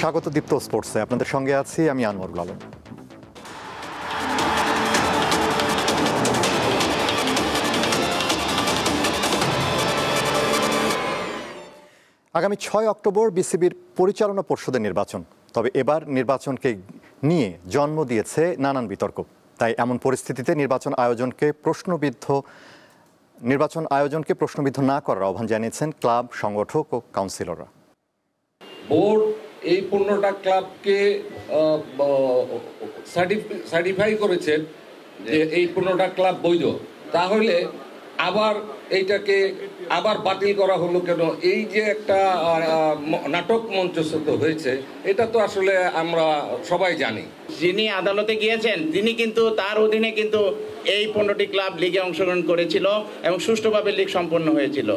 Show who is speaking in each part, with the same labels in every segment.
Speaker 1: স্বাগত দীপ্ত স্পোর্টসে, আপনাদের সঙ্গে আছি আমি আনোয়ারুল আলম। আগামী 6 অক্টোবর বিসিবির পরিচালনা পর্ষদের নির্বাচন। তবে এবার নির্বাচনকে নিয়ে জন্ম দিয়েছে নানান বিতর্ক। তাই এমন পরিস্থিতিতে নির্বাচন আয়োজনকে প্রশ্নবিদ্ধ না করার আহ্বান জানিয়েছেন ক্লাব, সংগঠক ও কাউন্সিলররা।
Speaker 2: বোর্ড এই 15টা ক্লাবকে সার্টিফাই করেছেন যে এই 15টা ক্লাব বৈধ, তাহলে আবার এইটাকে আবার বাতিল করা হলো কেন? এই যে একটা নাটক মঞ্চস্থ হয়েছে, এটা তো আসলে আমরা সবাই জানি।
Speaker 3: যিনি আদালতে গিয়েছেন তিনি কিন্তু তার অধীনে কিন্তু এই 15টি ক্লাব লিগে অংশগ্রহণ করেছিল এবং সুষ্ঠুভাবে লিগ সম্পন্ন হয়েছিল।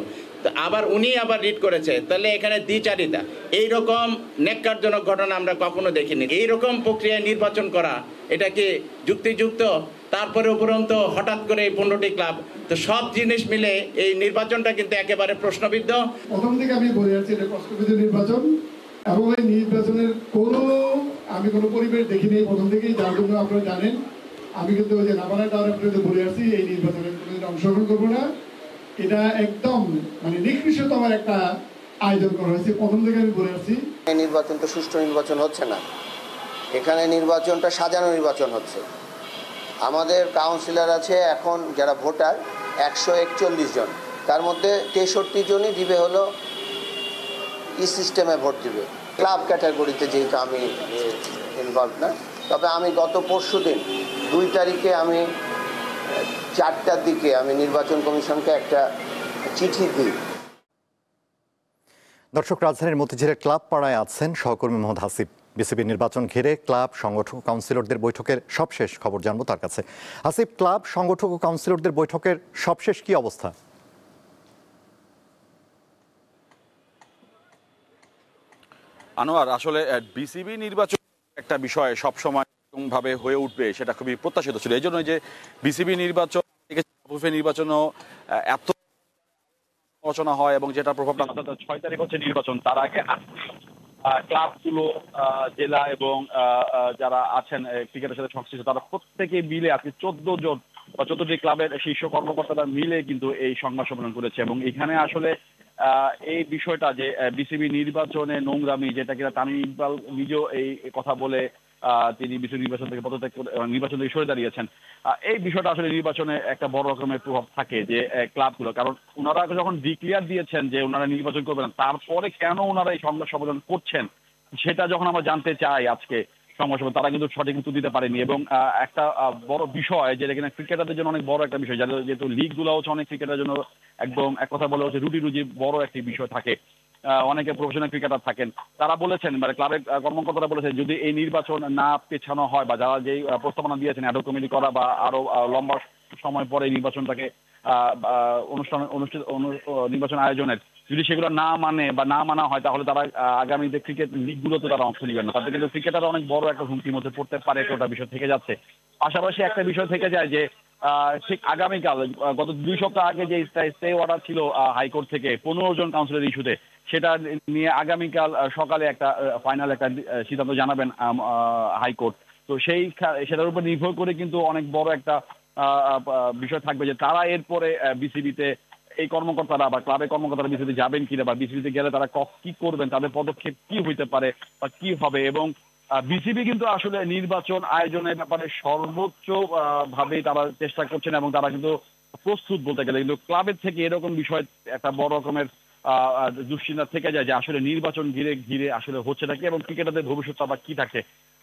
Speaker 3: আবার উনি আবার রিট করেছে, তাহলে এখানে দ্বিচারিতা, এইরকম ন্যাক্কারজনক ঘটনা আমরা কখনো দেখিনি। এইরকম প্রক্রিয়ায় নির্বাচন করা এটা কি যুক্তিযুক্ত? তারপরে উপরন্ত হঠাৎ করে এই 15টি ক্লাব, তো সব জিনিস মিলে এই নির্বাচনটা কিন্তু একেবারে প্রশ্নবিদ্ধ।
Speaker 4: প্রথম থেকে আমি বলে যাচ্ছি এটা প্রশ্নবিদ্ধ নির্বাচন, এবং এই নির্বাচনের আমি কোনো পরিবেশ দেখিনি প্রথম থেকেই, যার জন্য আপনারা জানেন আমি কিন্তু ওই যে নাবানাটা আপনাদের বলে আসছি এই নির্বাচনে কোনোদিন অংশগ্রহণ করবো না। এটা একদম মানে নিকৃষ্টতম একটা আয়োজন করা হয়েছে, প্রথম থেকে আমি বলে আসছি।
Speaker 5: এই নির্বাচন তো সুষ্ঠু নির্বাচন হচ্ছে না, এখানে নির্বাচনটা সাজানো নির্বাচন হচ্ছে। আমাদের কাউন্সিলর আছে এখন যারা ভোটার 141 জন, তার মধ্যে 63 জনই দিবে হলো সিস্টেমে ভোট দিবে। ক্লাব ক্যাটাগরিতে যেহেতু আমি ইনভলভ না, তবে আমি গত পরশুদিন 2 তারিখে আমি 4টার দিকে আমি নির্বাচন কমিশনকে একটা চিঠি দিই।
Speaker 1: দর্শক, রাজধানীর মতিঝিলের ক্লাব পাড়ায় আছেন সহকর্মী মোহাম্মদ হাসিব। বিসিবির নির্বাচন ঘিরে ক্লাব, সংগঠক ও কাউন্সিলরদের বৈঠকের সবশেষ খবর জানবো তার কাছে। হাসিব, ক্লাব, সংগঠক ও কাউন্সিলরদের বৈঠকের সবশেষ কি অবস্থা?
Speaker 6: আনোয়ার, আসলে বিসিবি নির্বাচন একটা বিষয় সবসময় ভাবে হয়ে উঠবে সেটা খুবই প্রত্যাশিত ছিল। এই জন্য যে বিসিবি নির্বাচনও এত আলোচনা হয় এবং যেটা প্রভাবটা 6 তারিখ হচ্ছে নির্বাচন, তার আগে ক্লাবগুলো, জেলা এবং যারা আছেন ক্রিকেটের সাথে সংশ্লিষ্ট তারা প্রত্যেকে মিলে আজকে 14টি ক্লাবের শীর্ষ কর্মকর্তারা মিলে কিন্তু এই সংবাদ সম্মেলন করেছে। এবং এখানে আসলে এই বিষয়টা যে বিসিবি নির্বাচনে নোংরামি, যেটা কিনা তামিম ইকবাল নিজেও এই কথা বলে তিনি বিসিবি নির্বাচন থেকে পদত্যাগ করে নির্বাচন থেকে সরে দাঁড়িয়েছেন। এই বিষয়টা আসলে নির্বাচনে একটা বড় রকমের প্রভাব থাকে যে ক্লাবগুলো, কারণ ওনারা যখন ডিক্লিয়ার দিয়েছেন যে ওনারা নির্বাচন করবেন, তারপরে কেন ওনারা এই সংবাদ সম্মেলন করছেন সেটা যখন আমরা জানতে চাই আজকে সংবাদ সম্মেলন, তারা কিন্তু সঠিক উত্তর দিতে পারেনি। এবং একটা বড় বিষয় যেটা কিনা ক্রিকেটারদের জন্য অনেক বড় একটা বিষয়, যাদের যেহেতু লিগগুলো হচ্ছে অনেক ক্রিকেটারের জন্য একদম এক কথা বলে হচ্ছে রুজি বড় একটি বিষয় থাকে। অনেকে প্রফেশনাল ক্রিকেটার থাকেন, তারা বলেছেন, মানে ক্লাবের কর্মকর্তারা বলেছেন যদি এই নির্বাচন না পেছানো হয় বা যারা যেই প্রস্তাবনা দিয়েছেন অ্যাডহক কমিটি করা বা আরো লম্বা সময় পরে নির্বাচনটাকে নির্বাচন আয়োজনের, যদি সেগুলো না মানে বা না মানা হয় তাহলে তারা আগামীতে ক্রিকেট লিগগুলোতে তারা অংশ নেবেন না। তাতে কিন্তু ক্রিকেটার অনেক বড় একটা হুমকির মধ্যে পড়তে পারে, একটা বিষয় থেকে যাচ্ছে। পাশাপাশি একটা বিষয় থেকে যায় যে ঠিক আগামীকাল গত 2 সপ্তাহ আগে যে স্টে অর্ডার ছিল হাইকোর্ট থেকে 15 জন কাউন্সিলর ইস্যুতে, সেটা নিয়ে আগামীকাল সকালে একটা ফাইনাল একটা সিদ্ধান্ত জানাবেন হাইকোর্ট। তো সেটার উপর নির্ভর করে কিন্তু অনেক বড় একটা বিষয় থাকবে যে তারা এরপরে বিসিবিতে এই কর্মকর্তারা বা ক্লাবের কর্মকর্তারা বিসিবিতে যাবেন কিনা বা বিসিবিতে গেলে তারা কি করবেন, তাদের পদক্ষেপ কি হইতে পারে বা কি হবে। এবং বিসিবি কিন্তু আসলে নির্বাচন আয়োজনের ব্যাপারে সর্বোচ্চ ভাবে তারা চেষ্টা করছেন এবং তারা কিন্তু প্রস্তুত বলতে গেলে, কিন্তু ক্লাবের থেকে এরকম বিষয় একটা বড় রকমের দুশ্চিন্তা থেকে যায় যে আসলে নির্বাচন ঘিরে আসলে হচ্ছে নাকি এবং ক্রিকেটারদের ভবিষ্যৎটা বা কি থাকে।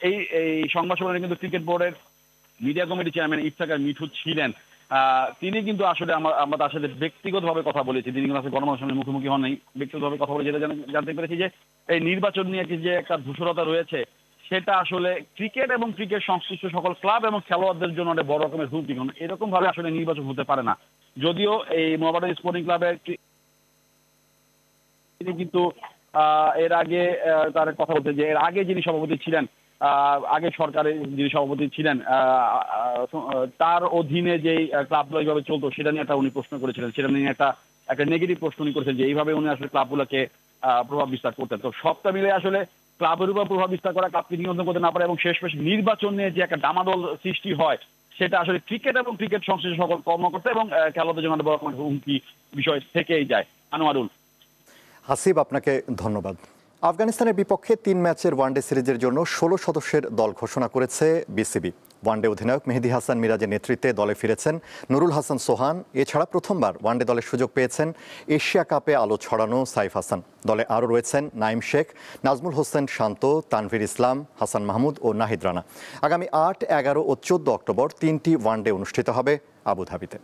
Speaker 6: এই সংবাদ সম্মেলনে কিন্তু ক্রিকেট বোর্ডের media committee chairman Iftekhar Mithu ছিলেন। তিনি কিন্তু আসলে আমরা তার সাথে ব্যক্তিগতভাবে কথা বলেছি, তিনি কিন্তু আসলে গণমাধ্যমের মুখোমুখি হন নাই, ব্যক্তিগতভাবে কথা বলে যেটা জানতে পেরেছি যে এই নির্বাচন নিয়ে যে একটা ধূসরতা রয়েছে সেটা আসলে ক্রিকেট এবং ক্রিকেট সংশ্লিষ্ট সকল ক্লাব এবং খেলোয়াড়দের জন্য অনেক বড় রকমের হুমকি। এরকম ভাবে আসলে নির্বাচন হতে পারে না। যদিও এই মোহামেডান স্পোর্টিং ক্লাবের তিনি কিন্তু এর আগে তার কথা বলতে যে এর আগে যিনি সভাপতি ছিলেন, আগে সরকারের যিনি সভাপতি ছিলেন, তার অধীনে যেই ক্লাবগুলো এইভাবে চলতো সেটা নিয়ে একটা উনি প্রশ্ন করেছিলেন, সেটা নিয়ে একটা নেগেটিভ প্রশ্ন উনি করেছেন যে এইভাবে উনি আসলে ক্লাবগুলোকে প্রভাব বিস্তার করতেন। তো সবটা মিলে আসলে ক্লাবের উপর প্রভাব বিস্তার করা, ক্লাবকে নিয়ন্ত্রণ করতে না পারে এবং শেষ নির্বাচনে যে একটা ডামাডোল সৃষ্টি হয়, সেটা আসলে ক্রিকেট এবং ক্রিকেট সংশ্লিষ্ট সকল কর্মকর্তা এবং খেলোয়াড়দের জন্য বড় হুমকি বিষয় থেকেই যায়। আনোয়ারুল।
Speaker 1: হাসিব, আপনাকে ধন্যবাদ। আফগানিস্তানের বিপক্ষে 3 ম্যাচের ওয়ানডে সিরিজের জন্য 16 সদস্যের দল ঘোষণা করেছে বিসিবি। ওয়ানডে অধিনায়ক মেহেদী হাসান মিরাজের নেতৃত্বে দলে ফিরেছেন নুরুল হাসান সোহান। এছাড়া প্রথমবার ওয়ানডে দলের সুযোগ পেয়েছেন এশিয়া কাপে আলো ছড়ানো সাইফ হাসান। দলে আরও রয়েছেন নাইম শেখ, নাজমুল হোসেন শান্ত, তানভীর ইসলাম, হাসান মাহমুদ ও নাহিদ রানা। আগামী 8, 11 ও 14 অক্টোবর 3টি ওয়ানডে অনুষ্ঠিত হবে আবুধাবিতে।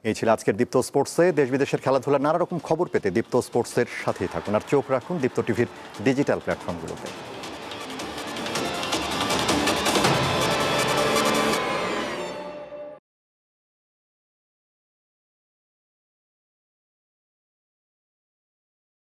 Speaker 1: এই ছিল আজকের দীপ্ত স্পোর্টসে। দেশ বিদেশের খেলাধুলার নানা রকম খবর পেতে দীপ্ত স্পোর্টসের সাথেই থাকুন আর চোখ রাখুন দীপ্ত টিভির ডিজিটাল প্ল্যাটফর্মগুলোতে।